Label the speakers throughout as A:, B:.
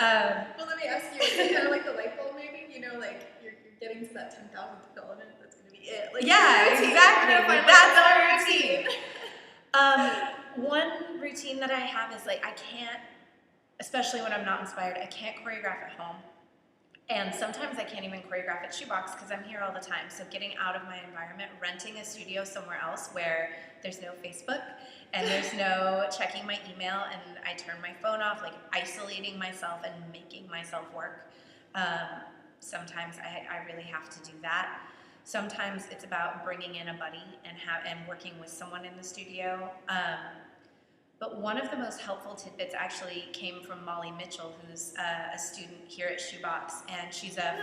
A: Well, let me ask you, is it kind of like the light bulb maybe? You know, like you're getting to that 10,000th filament, that's going to be it. Like,
B: yeah, exactly. That's our routine. One routine that I have is like I can't, especially when I'm not inspired, I can't choreograph at home. And sometimes I can't even choreograph at Shoebox because I'm here all the time. So getting out of my environment, renting a studio somewhere else where there's no Facebook and there's no checking my email and I turn my phone off, like isolating myself and making myself work. Sometimes I really have to do that. Sometimes it's about bringing in a buddy and working with someone in the studio. But one of the most helpful tidbits actually came from Molly Mitchell, who's a student here at Shoebox, and she's a.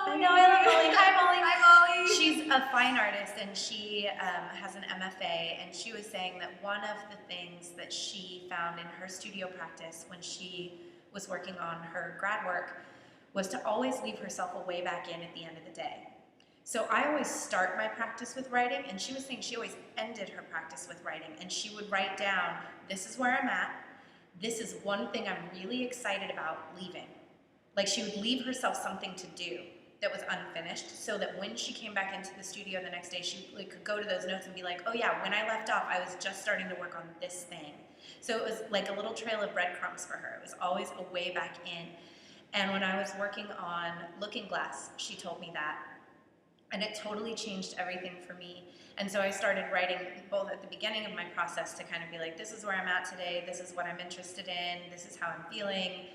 B: I know, I love Molly. Hi, Molly.
A: Hi, Molly.
B: She's a fine artist, and she has an MFA, and she was saying that one of the things that she found in her studio practice when she was working on her grad work was to always leave herself a way back in at the end of the day. So I always start my practice with writing, and she was saying she always ended her practice with writing, and she would write down, this is where I'm at, this is one thing I'm really excited about leaving. Like she would leave herself something to do that was unfinished, so that when she came back into the studio the next day, she could go to those notes and be like, oh yeah, when I left off, I was just starting to work on this thing. So it was like a little trail of breadcrumbs for her. It was always a way back in. And when I was working on Looking Glass, she told me that. And it totally changed everything for me. And so I started writing both at the beginning of my process to kind of be like, this is where I'm at today, this is what I'm interested in, this is how I'm feeling.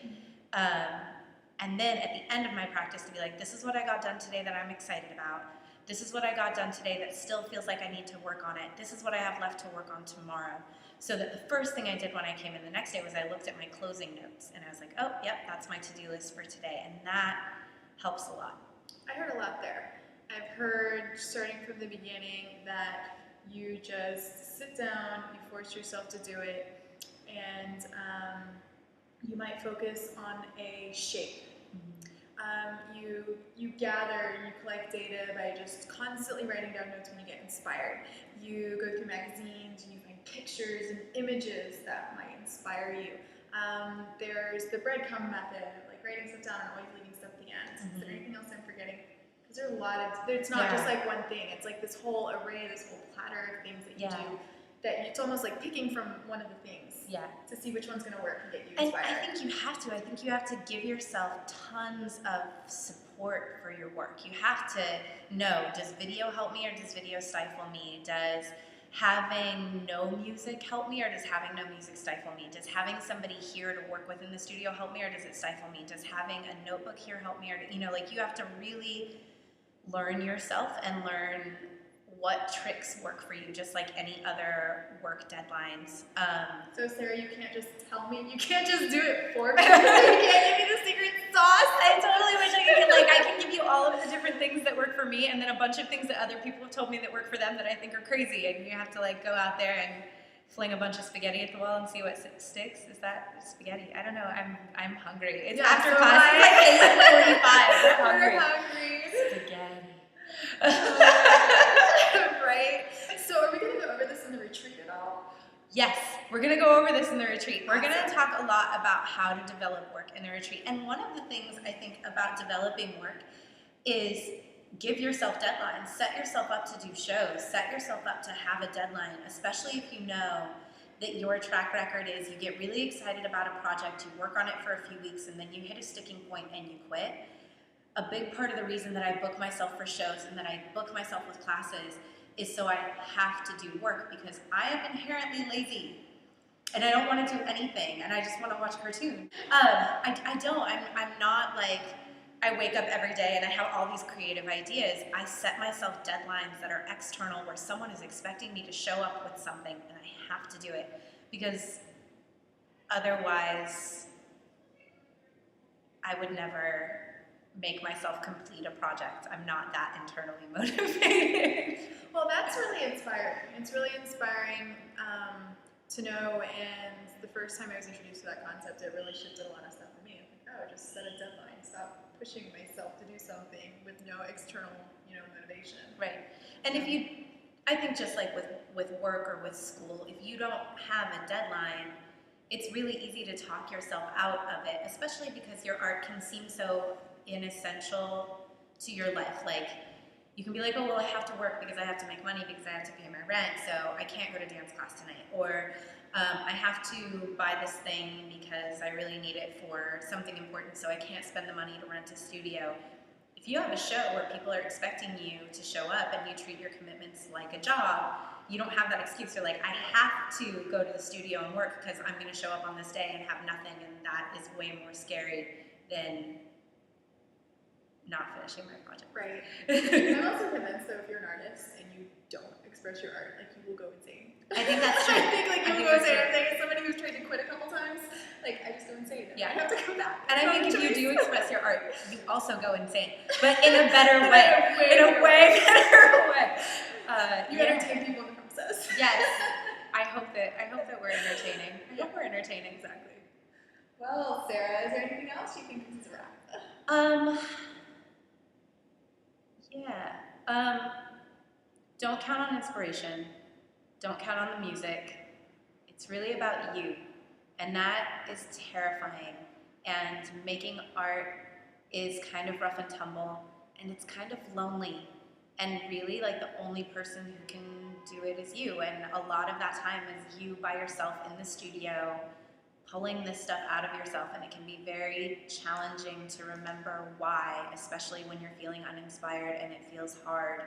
B: And then at the end of my practice to be like, this is what I got done today that I'm excited about. This is what I got done today that still feels like I need to work on it. This is what I have left to work on tomorrow. So that the first thing I did when I came in the next day was I looked at my closing notes and I was like, oh, yep, that's my to-do list for today. And that helps a lot.
A: I heard a lot there. I've heard, starting from the beginning, that you just sit down, you force yourself to do it, and you might focus on a shape. You gather, you collect data by just constantly writing down notes when you get inspired. You go through magazines, you find pictures and images that might inspire you. There's the breadcrumb method, like writing stuff down and always leaving stuff at the end. Is there anything else I'm forgetting? Because there's a lot of, it's not just like one thing, it's like this whole array, this whole platter of things that you do, that it's almost like picking from one of the things to see which one's going to work and get you inspired.
B: And I think you have to. I think you have to give yourself tons of support for your work. You have to know, does video help me or does video stifle me? Does having no music help me or does having no music stifle me? Does having somebody here to work with in the studio help me or does it stifle me? Does having a notebook here help me? Or, you know, like you have to really learn yourself and learn what tricks work for you, just like any other work deadlines.
A: So Sarah, you can't just tell me, you can't just do it for me. You can't give me the secret sauce.
B: I totally wish I could, like, I can give you all of the different things that work for me and then a bunch of things that other people have told me that work for them that I think are crazy, and you have to like go out there and fling a bunch of spaghetti at the wall and see what sticks. Is that spaghetti? I don't know. I'm hungry. It's after
A: so
B: class. It's like 8:45.
A: We're hungry.
B: Spaghetti.
A: Right? So are we going to go over this in the retreat at all?
B: Yes, we're going to go over this in the retreat. We're going to talk a lot about how to develop work in the retreat. And one of the things I think about developing work is give yourself deadlines. Set yourself up to do shows. Set yourself up to have a deadline, especially if you know that your track record is you get really excited about a project, you work on it for a few weeks, and then you hit a sticking point and you quit. A big part of the reason that I book myself for shows and that I book myself with classes is so I have to do work, because I am inherently lazy and I don't want to do anything and I just want to watch cartoons. I don't. I'm not like, I wake up every day and I have all these creative ideas. I set myself deadlines that are external, where someone is expecting me to show up with something and I have to do it, because otherwise I would never make myself complete a project. I'm not that internally motivated.
A: Well, that's really inspiring. It's really inspiring to know, and the first time I was introduced to that concept, it really shifted a lot of stuff for me. I'm like, oh, just set a deadline. Stop pushing myself to do something with no external, motivation.
B: Right. And if you, I think just like with work or with school, if you don't have a deadline, it's really easy to talk yourself out of it, especially because your art can seem so inessential to your life. Like, you can be like, oh, well, I have to work because I have to make money because I have to pay my rent, so I can't go to dance class tonight. Or I have to buy this thing because I really need it for something important, so I can't spend the money to rent a studio. If you have a show where people are expecting you to show up and you treat your commitments like a job, you don't have that excuse. You're like, I have to go to the studio and work because I'm going to show up on this day and have nothing, and that is way more scary than not finishing my project.
A: Right. I'm also convinced that if you're an artist and you don't express your art, like, you will go insane.
B: I think that's true.
A: I think, like, you will go insane. I'm saying, as somebody who's tried to quit a couple times, like, I just go insane.
B: Yeah.
A: I have to come back.
B: And I think if you do express your art, you also go insane, but in a better way. In a way better way.
A: You entertain people in the process.
B: Yes. I hope that we're entertaining. I hope we're entertaining.
A: Exactly. Well, Sarah, is there anything else you think this is a wrap?
B: Yeah. Don't count on inspiration. Don't count on the music. It's really about you. And that is terrifying. And making art is kind of rough and tumble. And it's kind of lonely. And really, like, the only person who can do it is you. And a lot of that time is you by yourself in the studio, pulling this stuff out of yourself, and it can be very challenging to remember why, especially when you're feeling uninspired and it feels hard.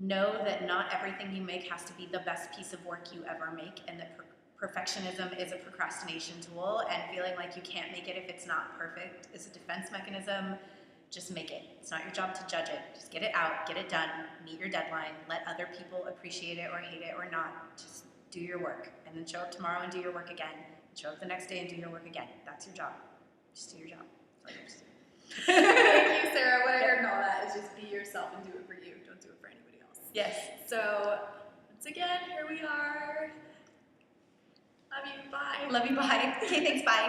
B: Know that not everything you make has to be the best piece of work you ever make, and that perfectionism is a procrastination tool, and feeling like you can't make it if it's not perfect is a defense mechanism. Just make it. It's not your job to judge it. Just get it out, get it done, meet your deadline, let other people appreciate it or hate it or not. Just do your work, and then show up tomorrow and do your work again. Show up the next day and do your work again. That's your job. Just do your job. That's all yours.
A: Thank you, Sarah. What I heard in all that is just be yourself and do it for you. Don't do it for anybody else.
B: Yes.
A: So, once again, here we are. Love you. Bye.
B: Love you. Bye. Okay, thanks. Bye.